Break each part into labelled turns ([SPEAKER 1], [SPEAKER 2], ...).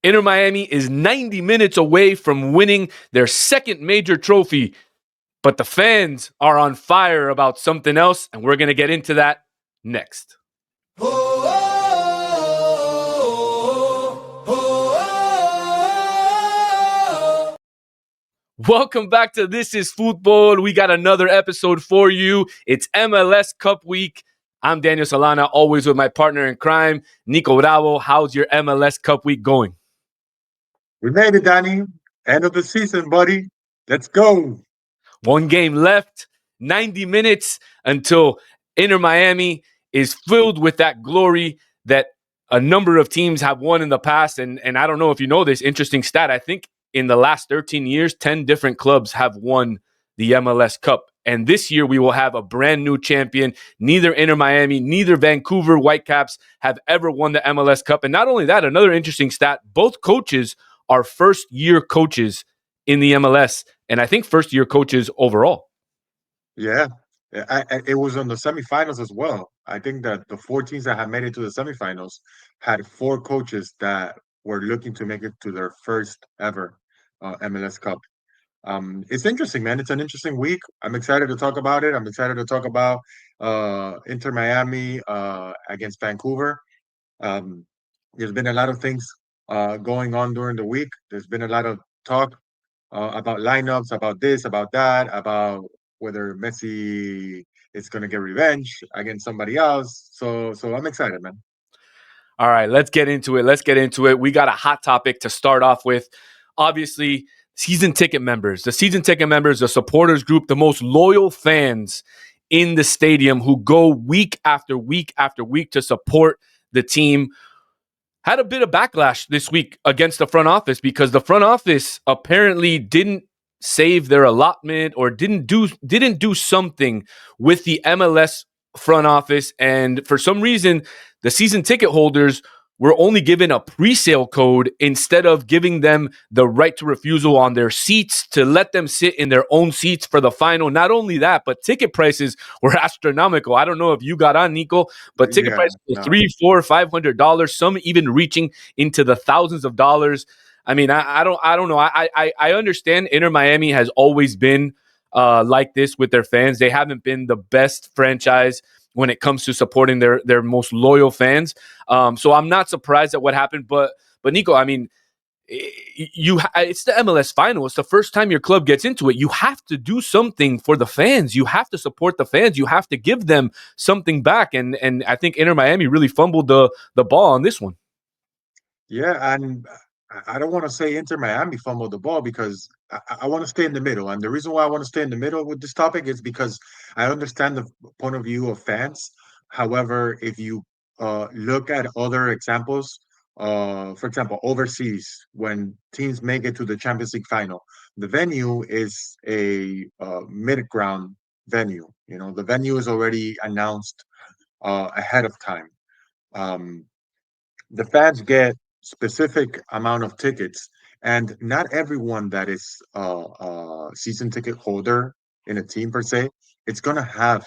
[SPEAKER 1] Inter Miami is 90 minutes away from winning their second major trophy, but the fans are on fire about something else, and we're going to get into that next. Welcome back to This Is Fútbol. We got another episode for you. It's MLS Cup week. I'm Daniel Solana, always with my partner in crime, Nico Bravo. How's your MLS Cup week going?
[SPEAKER 2] We made it, Danny. End of the season, buddy. Let's go.
[SPEAKER 1] One game left, 90 minutes until Inter Miami is filled with that glory that a number of teams have won in the past. And I don't know if you know this interesting stat. I think in the last 13 years, 10 different clubs have won the MLS Cup. And this year we will have a brand new champion. Neither Inter Miami, neither Vancouver Whitecaps have ever won the MLS Cup. And not only that, another interesting stat, both coaches are first-year coaches in the MLS, and I think first-year coaches overall.
[SPEAKER 2] Yeah, it was on the semifinals as well. I think that the 4 teams that had made it to the semifinals had 4 coaches that were looking to make it to their first ever MLS Cup. It's interesting, man. It's an interesting week. I'm excited to talk about it. I'm excited to talk about Inter Miami against Vancouver. There's been a lot of things going on during the week. There's been a lot of talk about lineups, about this, about that, about whether Messi is going to get revenge against somebody else. So I'm excited, man.
[SPEAKER 1] All right, let's get into it. We got a hot topic to start off with. Obviously, season ticket members, the supporters group, the most loyal fans in the stadium who go week after week after week to support the team, had a bit of backlash this week against the front office because the front office apparently didn't save their allotment or didn't do something with the MLS front office. And for some reason, the season ticket holders were only given a pre-sale code instead of giving them the right to refusal on their seats to let them sit in their own seats for the final. Not only that, but ticket prices were astronomical. I don't know if you got on, Nico, but ticket prices were $300, $400, $500, some even reaching into the thousands of dollars. I mean, I don't know. I understand Inter Miami has always been like this with their fans. They haven't been the best franchise when it comes to supporting their most loyal fans. So I'm not surprised at what happened. But Nico, I mean, it's the MLS final. It's the first time your club gets into it. You have to do something for the fans. You have to support the fans. You have to give them something back. And I think Inter Miami really fumbled the ball on this one.
[SPEAKER 2] Yeah, and I don't want to say Inter Miami fumbled the ball because I want to stay in the middle. And the reason why I want to stay in the middle with this topic is because I understand the point of view of fans. However, if you look at other examples, for example, overseas, when teams make it to the Champions League final, the venue is a mid-ground venue. You know, the venue is already announced ahead of time. The fans get specific amount of tickets, and not everyone that is a season ticket holder in a team per se, it's gonna have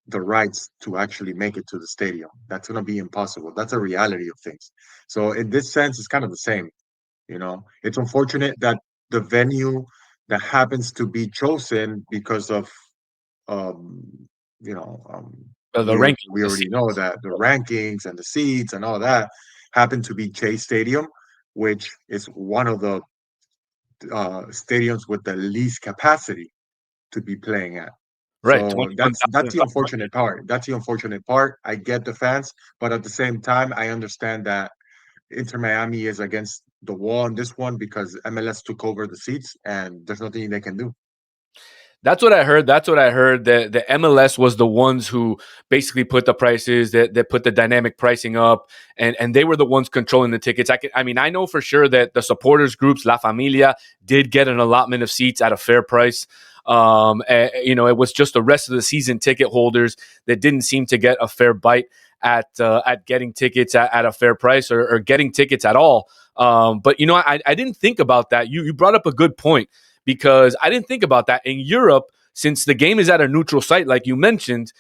[SPEAKER 2] the rights to actually make it to the stadium. That's gonna be impossible. That's a reality of things. So in this sense, it's kind of the same. You know, it's unfortunate that the venue that happens to be chosen because of um, you know,
[SPEAKER 1] The ranking.
[SPEAKER 2] we already know that the rankings and the seats and all that happen to be Chase Stadium, which is one of the stadiums with the least capacity to be playing at.
[SPEAKER 1] Right.
[SPEAKER 2] So that's the unfortunate part. That's the unfortunate part. I get the fans, but at the same time, I understand that Inter Miami is against the wall on this one because MLS took over the seats and there's nothing they can do.
[SPEAKER 1] That's what I heard. The MLS was the ones who basically put the prices, that put the dynamic pricing up, and they were the ones controlling the tickets. I know for sure that the supporters groups, La Familia, did get an allotment of seats at a fair price. It was just the rest of the season ticket holders that didn't seem to get a fair bite at getting tickets at a fair price or getting tickets at all. But I didn't think about that. You brought up a good point, because I didn't think about that. In Europe, since the game is at a neutral site, like you mentioned,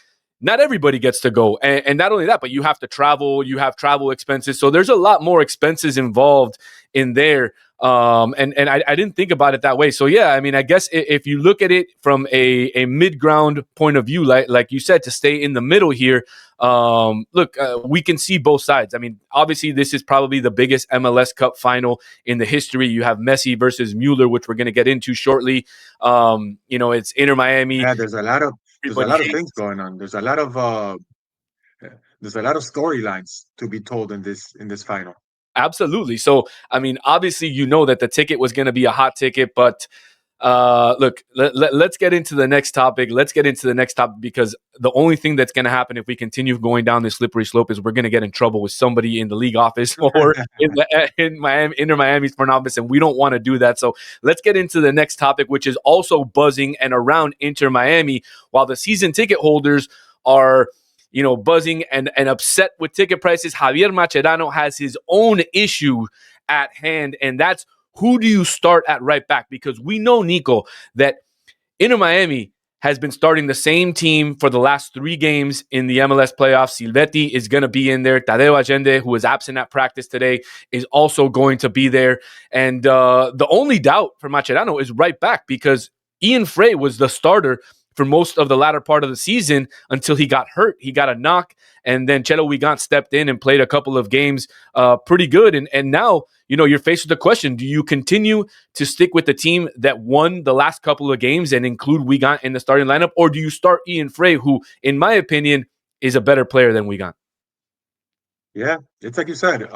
[SPEAKER 1] not everybody gets to go. And not only that, but you have to travel, you have travel expenses. So there's a lot more expenses involved in there. And I didn't think about it that way. So yeah, I mean, I guess if you look at it from a mid ground point of view, like you said, to stay in the middle here, look, we can see both sides. I mean, obviously, this is probably the biggest MLS Cup final in the history. You have Messi versus Müller, which we're going to get into shortly. It's Inter Miami.
[SPEAKER 2] Yeah, there's a lot of
[SPEAKER 1] Everybody
[SPEAKER 2] things going on. There's a lot of storylines to be told in this final.
[SPEAKER 1] Absolutely. So, I mean, obviously, that the ticket was going to be a hot ticket, but look, let's get into the next topic. Because the only thing that's going to happen if we continue going down this slippery slope is we're going to get in trouble with somebody in the league office or in Miami, Inter Miami's front office, and we don't want to do that. So let's get into the next topic, which is also buzzing and around Inter Miami, while the season ticket holders are buzzing and upset with ticket prices. Javier Mascherano has his own issue at hand, and that's who do you start at right back? Because we know, Nico, that Inter Miami has been starting the same team for the last 3 games in the MLS playoffs. Silvetti is going to be in there. Tadeo Allende, who was absent at practice today, is also going to be there. And the only doubt for Mascherano is right back, because Ian Fray was the starter for most of the latter part of the season until he got hurt. He got a knock, and then Chelo Weigandt stepped in and played a couple of games pretty good. And now, you're faced with the question, do you continue to stick with the team that won the last couple of games and include Weigandt in the starting lineup, or do you start Ian Fray, who, in my opinion, is a better player than Weigandt?
[SPEAKER 2] Yeah, it's like you said,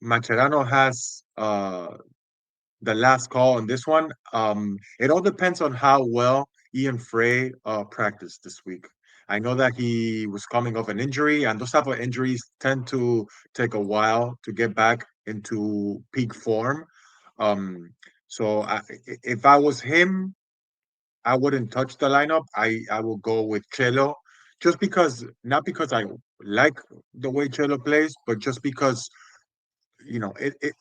[SPEAKER 2] Mascherano has the last call on this one. It all depends on how well Ian Fray practiced this week. I know that he was coming off an injury, and those type of injuries tend to take a while to get back into peak form. If I was him, I wouldn't touch the lineup. I will go with Chelo, just because, not because I like the way Chelo plays, but just because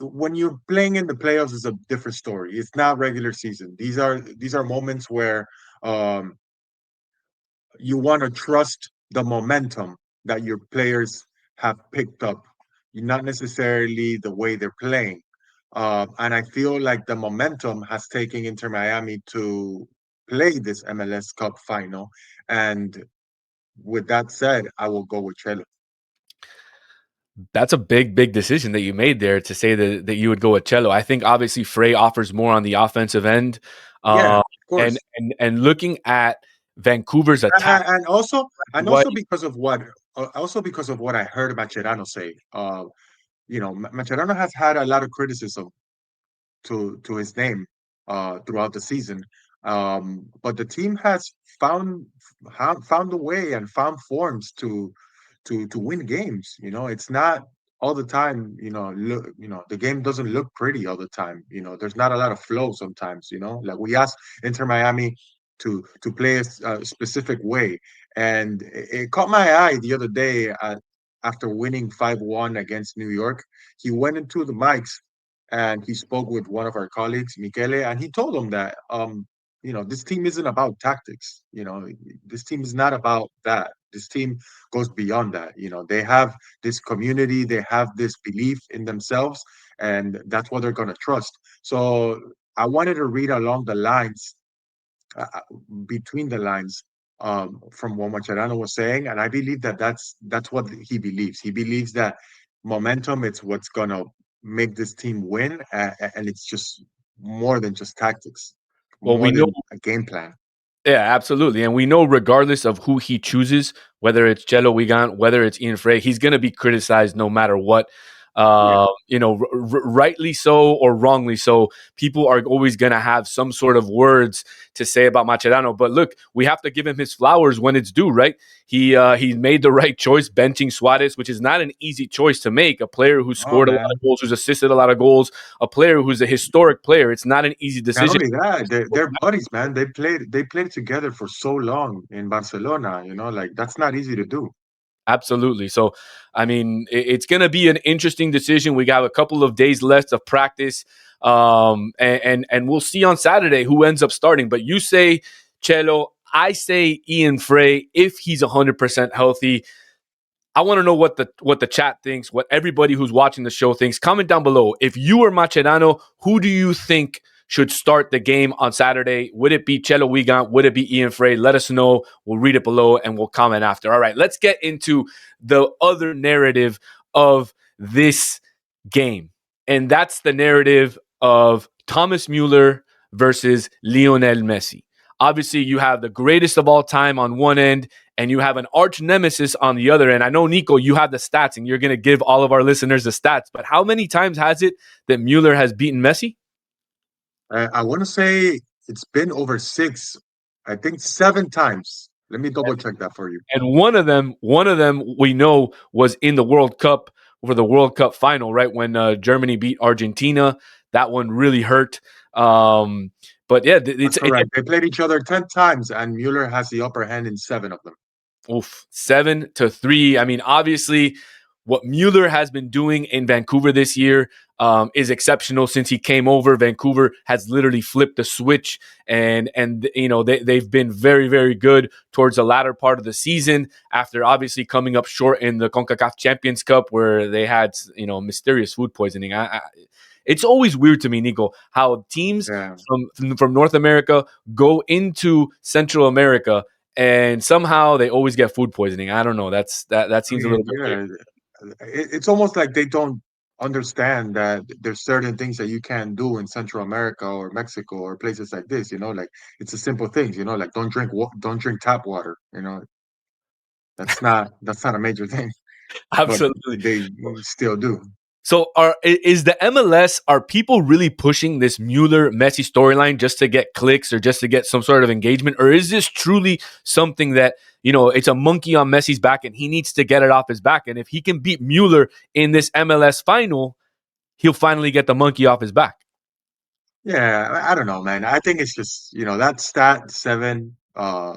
[SPEAKER 2] when you're playing in the playoffs is a different story. It's not regular season. These are moments where um you want to trust the momentum that your players have picked up, not necessarily the way they're playing. And I feel like the momentum has taken Inter Miami to play this MLS Cup final. And with that said, I will go with Chelo.
[SPEAKER 1] That's a big, big decision that you made there to say that you would go with Cello. I think obviously Frey offers more on the offensive end.
[SPEAKER 2] Yeah,
[SPEAKER 1] Uh,
[SPEAKER 2] of
[SPEAKER 1] and,
[SPEAKER 2] course.
[SPEAKER 1] and looking at Vancouver's attack,
[SPEAKER 2] And
[SPEAKER 1] what
[SPEAKER 2] also because of what I heard Mascherano say. Mascherano has had a lot of criticism to his name throughout the season. But the team has found a way and found forms to win games. It's not all the time. The game doesn't look pretty all the time. There's not a lot of flow sometimes. Like we asked Inter Miami to play a specific way, and it caught my eye the other day. After winning 5-1 against New York, he went into the mics and he spoke with one of our colleagues, Michele, and he told him that this team isn't about tactics. This team is not about that. This team goes beyond that. They have this community, they have this belief in themselves, and that's what they're gonna trust. So I wanted to read along the lines, uh, between the lines, from what Mascherano was saying, and I believe that that's what he believes. He believes that momentum it's what's gonna make this team win, and it's just more than just tactics,
[SPEAKER 1] well,
[SPEAKER 2] more
[SPEAKER 1] we know.
[SPEAKER 2] than a game plan.
[SPEAKER 1] Yeah, absolutely. And we know regardless of who he chooses, whether it's Chelo Wigan, whether it's Ian Frey, he's going to be criticized no matter what.
[SPEAKER 2] Yeah.
[SPEAKER 1] Rightly so or wrongly so, people are always going to have some sort of words to say about Mascherano. But look, we have to give him his flowers when it's due, right? He made the right choice benching Suarez, which is not an easy choice to make. A player who
[SPEAKER 2] Oh
[SPEAKER 1] scored a lot of
[SPEAKER 2] man.
[SPEAKER 1] goals, who's assisted a lot of goals, a player who's a historic player. It's not an easy
[SPEAKER 2] Not
[SPEAKER 1] decision.
[SPEAKER 2] only that, they're buddies, man. They played together for so long in Barcelona. Like that's not easy to do.
[SPEAKER 1] Absolutely. So, I mean, it's going to be an interesting decision. We got a couple of days left of practice, and we'll see on Saturday who ends up starting. But you say Chelo. I say Ian Fray, if he's 100% healthy. I want to know what the chat thinks, what everybody who's watching the show thinks. Comment down below. If you were Mascherano, who do you think should start the game on Saturday? Would it be Chelo Weigandt? Would it be Ian Fray? Let us know. We'll read it below and we'll comment after. All right, let's get into the other narrative of this game. And that's the narrative of Thomas Müller versus Lionel Messi. Obviously, you have the greatest of all time on one end, and you have an arch nemesis on the other end. I know, Nico, you have the stats, and you're going to give all of our listeners the stats. But how many times has it that Mueller has beaten Messi?
[SPEAKER 2] I want to say it's been over 6, I think 7 times. Let me double check that for you.
[SPEAKER 1] And one of them we know was in the World Cup for the World Cup final, right when Germany beat Argentina. That one really hurt. But yeah,
[SPEAKER 2] That's correct. They played each other 10 times, and Mueller has the upper hand in 7 of them.
[SPEAKER 1] 7-3. I mean, obviously, what Mueller has been doing in Vancouver this year is exceptional. Since he came over, Vancouver has literally flipped the switch, and you know they've been very, very good towards the latter part of the season. After obviously coming up short in the CONCACAF Champions Cup, where they had mysterious food poisoning. It's always weird to me, Nico, how teams from North America go into Central America and somehow they always get food poisoning. I don't know. That seems a little bit weird.
[SPEAKER 2] It's almost like they don't understand that there's certain things that you can do in Central America or Mexico or places like this. Like it's the simple things. Like don't drink tap water. That's not a major thing.
[SPEAKER 1] Absolutely,
[SPEAKER 2] but they still do.
[SPEAKER 1] So is the MLS, are people really pushing this Mueller Messi storyline just to get clicks or just to get some sort of engagement? Or is this truly something that, it's a monkey on Messi's back and he needs to get it off his back? And if he can beat Mueller in this MLS final, he'll finally get the monkey off his back.
[SPEAKER 2] Yeah, I don't know, man. I think it's just, that stat 7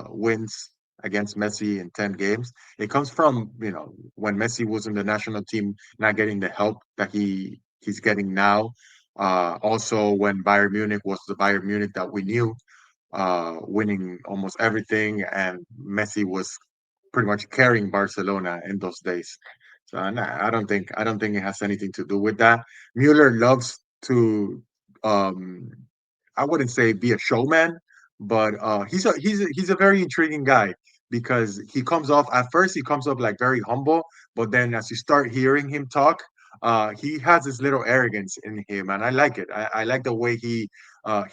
[SPEAKER 2] wins against Messi in 10 games. It comes from, when Messi was in the national team, not getting the help that he's getting now. Also, when Bayern Munich was the Bayern Munich that we knew, winning almost everything, and Messi was pretty much carrying Barcelona in those days. So I don't think it has anything to do with that. Mueller loves to I wouldn't say be a showman, but he's a very intriguing guy because he comes off like very humble, but then as you start hearing him talk, he has this little arrogance in him, and I like it. I like the way he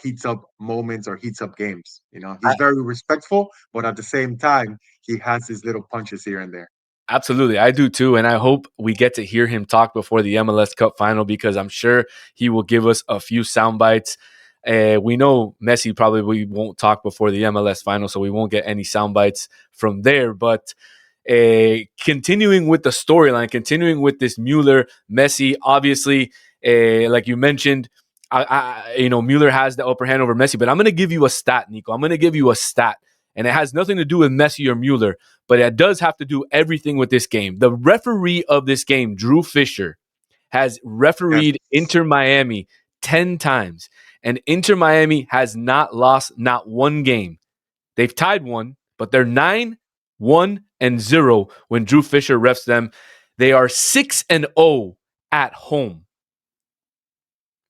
[SPEAKER 2] heats up moments or heats up games. He's very respectful, but at the same time, he has his little punches here and there.
[SPEAKER 1] Absolutely. I do too. And I hope we get to hear him talk before the MLS Cup final because I'm sure he will give us a few sound bites. We know Messi probably won't talk before the MLS final, so we won't get any sound bites from there. But continuing with the storyline, continuing with this Mueller, Messi, obviously, like you mentioned, Mueller has the upper hand over Messi. But I'm going to give you a stat, Nico. I'm going to give you a stat. And it has nothing to do with Messi or Mueller, but it does have to do everything with this game. The referee of this game, Drew Fisher, has refereed Inter Miami 10 times, and Inter Miami has not lost not one game. They've tied one, but they're 9-1-0 when Drew Fisher refs them. They are 6-0 at home.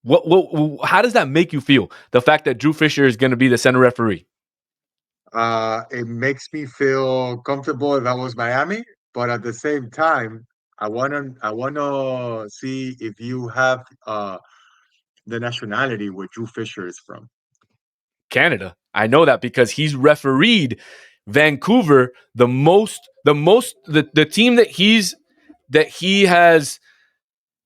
[SPEAKER 1] How does that make you feel? The fact that Drew Fisher is going to be the center referee?
[SPEAKER 2] It makes me feel comfortable if I was Miami, but at the same time, I wanna see if you have the nationality where Drew Fisher is from.
[SPEAKER 1] Canada. I know that because he's refereed Vancouver the team that he has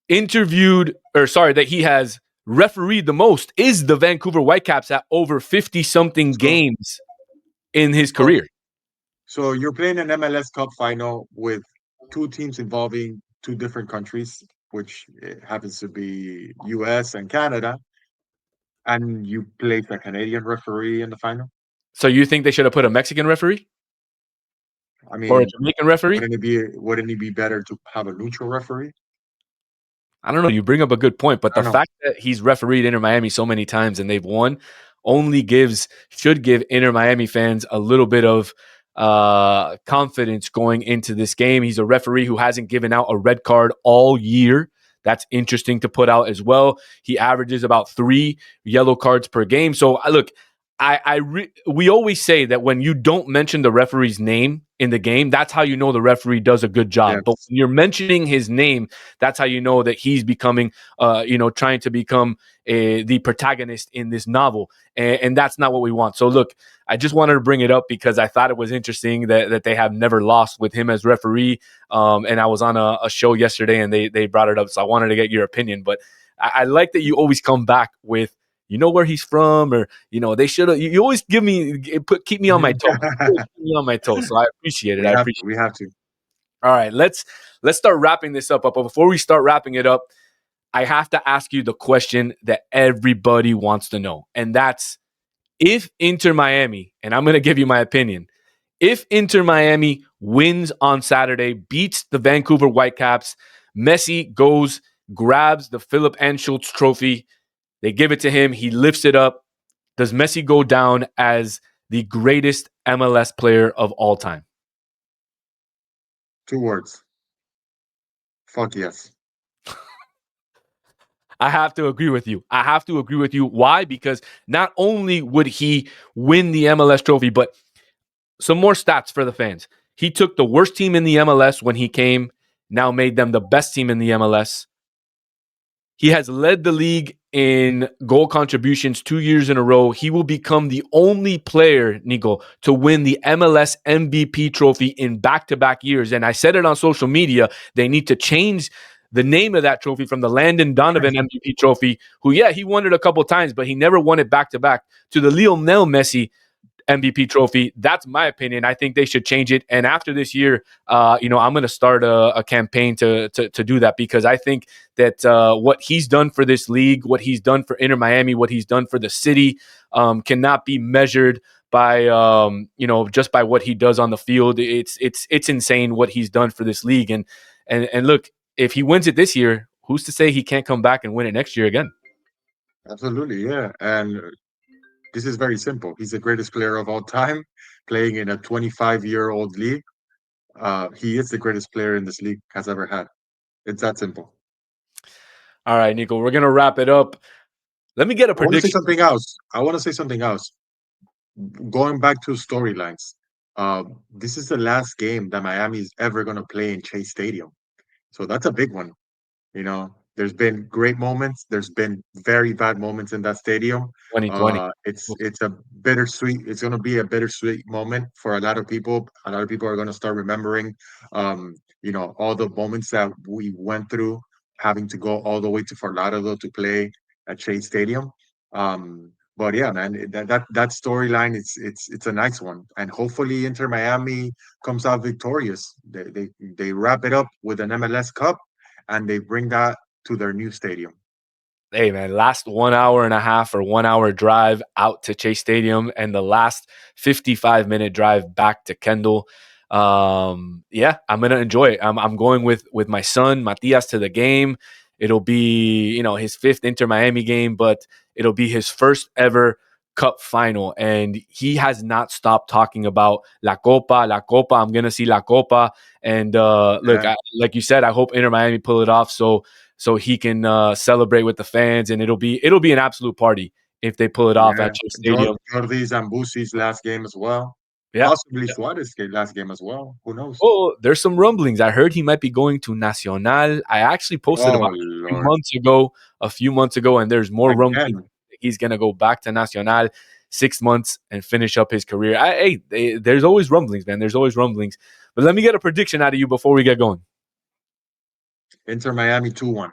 [SPEAKER 1] interviewed, or sorry, that he has refereed the most is the Vancouver Whitecaps at over 50-something games in his career.
[SPEAKER 2] So you're playing an MLS Cup Final with 2 teams involving 2 different countries, which happens to be US and Canada, and you place a Canadian referee in the final?
[SPEAKER 1] So you think they should have put a Mexican referee?
[SPEAKER 2] I mean,
[SPEAKER 1] or a Jamaican referee?
[SPEAKER 2] Wouldn't it be better to have a neutral referee?
[SPEAKER 1] I don't know. You bring up a good point, but the fact that he's refereed Inter Miami so many times and they've won, should give Inter Miami fans a little bit of confidence going into this game. He's a referee who hasn't given out a red card all year. That's interesting to put out as well. He averages about 3 yellow cards per game. So look, we always say that when you don't mention the referee's name in the game, that's how you know the referee does a good job.
[SPEAKER 2] Yes.
[SPEAKER 1] But when you're mentioning his name, that's how you know that he's becoming, trying to become the protagonist in this novel, and that's not what we want. So look, I just wanted to bring it up because I thought it was interesting that they have never lost with him as referee. And I was on a show yesterday, and they brought it up, so I wanted to get your opinion. But I like that you always come back with, you know, where he's from, or they should have. You always keep me on my toes. Keep me on my toes. So I appreciate it.
[SPEAKER 2] We have to.
[SPEAKER 1] All right, let's start wrapping this up. But before we start wrapping it up, I have to ask you the question that everybody wants to know, and that's if Inter Miami, and I'm going to give you my opinion, if Inter Miami wins on Saturday, beats the Vancouver Whitecaps, Messi goes, grabs the Philip Anschutz trophy. They give it to him. He lifts it up. Does Messi go down as the greatest MLS player of all time?
[SPEAKER 2] 2 words. Fuck yes.
[SPEAKER 1] I have to agree with you. Why? Because not only would he win the MLS trophy, but some more stats for the fans. He took the worst team in the MLS when he came, now made them the best team in the MLS. He has led the league in goal contributions 2 years in a row. He will become the only player, Nico, to win the MLS MVP trophy in back-to-back years. And I said it on social media, they need to change the name of that trophy from the Landon Donovan MVP trophy, who, he won it a couple times, but he never won it back-to-back, to the Lionel Messi MVP trophy. That's my opinion. I think they should change it. And after this year, I'm going to start a campaign to do that, because I think that what he's done for this league, what he's done for Inter Miami, what he's done for the city, cannot be measured by just by what he does on the field. It's insane what he's done for this league. And look, if he wins it this year, who's to say he can't come back and win it next year again?
[SPEAKER 2] Absolutely, yeah. And this is very simple. He's the greatest player of all time, playing in a 25-year-old league. He is the greatest player in this league has ever had. It's that simple.
[SPEAKER 1] All right, Nico, we're going to wrap it up. Let me get a prediction.
[SPEAKER 2] I want to say something else. Going back to storylines, this is the last game that Miami is ever going to play in Chase Stadium. So that's a big one. There's been great moments. There's been very bad moments in that stadium.
[SPEAKER 1] 2020.
[SPEAKER 2] It's a bittersweet. It's going to be a bittersweet moment for a lot of people. A lot of people are going to start remembering, all the moments that we went through, having to go all the way to Fort Lauderdale to play at Chase Stadium. But yeah, man, that storyline, it's a nice one, and hopefully Inter Miami comes out victorious. They wrap it up with an MLS Cup, and they bring that to their new stadium.
[SPEAKER 1] Hey, man, last 1 hour and a half or 1 hour drive out to Chase Stadium, and the last 55-minute drive back to Kendall. I'm going to enjoy it. I'm going with my son, Matias, to the game. It'll be, his 5th Inter Miami game, but it'll be his first ever Cup final. And he has not stopped talking about La Copa, La Copa. I'm going to see La Copa. And look, like you said, I hope Inter Miami pull it off so he can celebrate with the fans, and it'll be an absolute party if they pull it off at Chase Stadium.
[SPEAKER 2] Jordi Zambusi's last game as well.
[SPEAKER 1] Yeah.
[SPEAKER 2] Possibly Suarez's last game as well. Who knows?
[SPEAKER 1] Oh, there's some rumblings. I heard he might be going to Nacional. I actually posted about a few months ago, and there's more rumblings. He's going to go back to Nacional 6 months and finish up his career. There's always rumblings, man. There's always rumblings. But let me get a prediction out of you before we get going.
[SPEAKER 2] Inter Miami 2-1.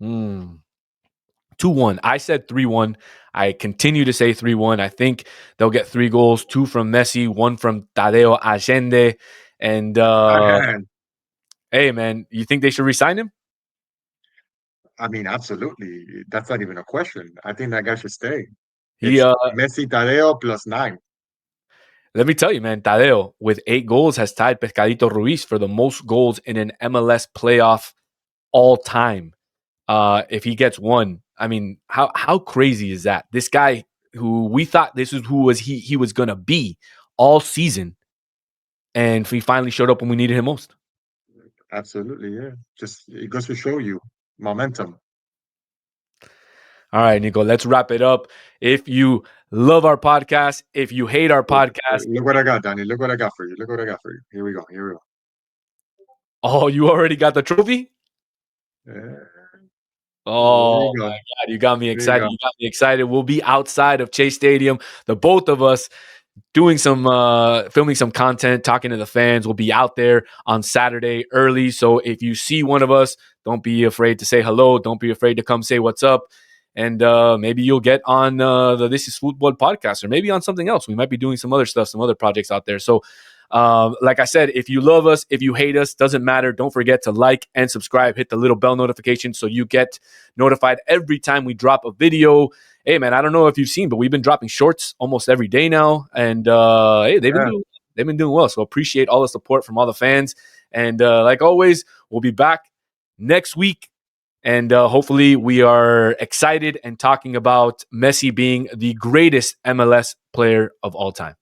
[SPEAKER 1] 2-1. I said 3-1. I continue to say 3-1. I think they'll get 3 goals, 2 from Messi, 1 from Tadeo Allende. And hey, man, you think they should re-sign him?
[SPEAKER 2] I mean, absolutely. That's not even a question. I think that guy should stay. Messi, Tadeo plus 9.
[SPEAKER 1] Let me tell you, man, Tadeo, with 8 goals, has tied Pescadito Ruiz for the most goals in an MLS playoff all time. If he gets 1, I mean, how crazy is that? This guy who we thought this is who was he was gonna be all season, and he finally showed up when we needed him most.
[SPEAKER 2] Absolutely, yeah. Just it goes to show you momentum.
[SPEAKER 1] All right, Nico, let's wrap it up. If you love our podcast, if you hate our podcast,
[SPEAKER 2] Look what I got, Danny. Look what I got for you. Look what I got for you. Here we go. Here we go.
[SPEAKER 1] oh, you already got the trophy?
[SPEAKER 2] Yeah. There
[SPEAKER 1] Oh
[SPEAKER 2] you go.
[SPEAKER 1] my God, you got me
[SPEAKER 2] There you
[SPEAKER 1] excited.
[SPEAKER 2] go.
[SPEAKER 1] You got me excited. We'll be outside of Chase Stadium, the both of us doing some filming some content, talking to the fans. We'll be out there on Saturday early. So if you see one of us, don't be afraid to say hello. Don't be afraid to come say what's up. And maybe you'll get on the This Is Fútbol podcast, or maybe on something else. We might be doing some other stuff, some other projects out there. So like I said, if you love us, if you hate us, doesn't matter. Don't forget to like and subscribe. Hit the little bell notification so you get notified every time we drop a video. Hey, man, I don't know if you've seen, but we've been dropping shorts almost every day now, and hey, they've been doing well. So appreciate all the support from all the fans, and like always, we'll be back next week, and hopefully we are excited and talking about Messi being the greatest MLS player of all time.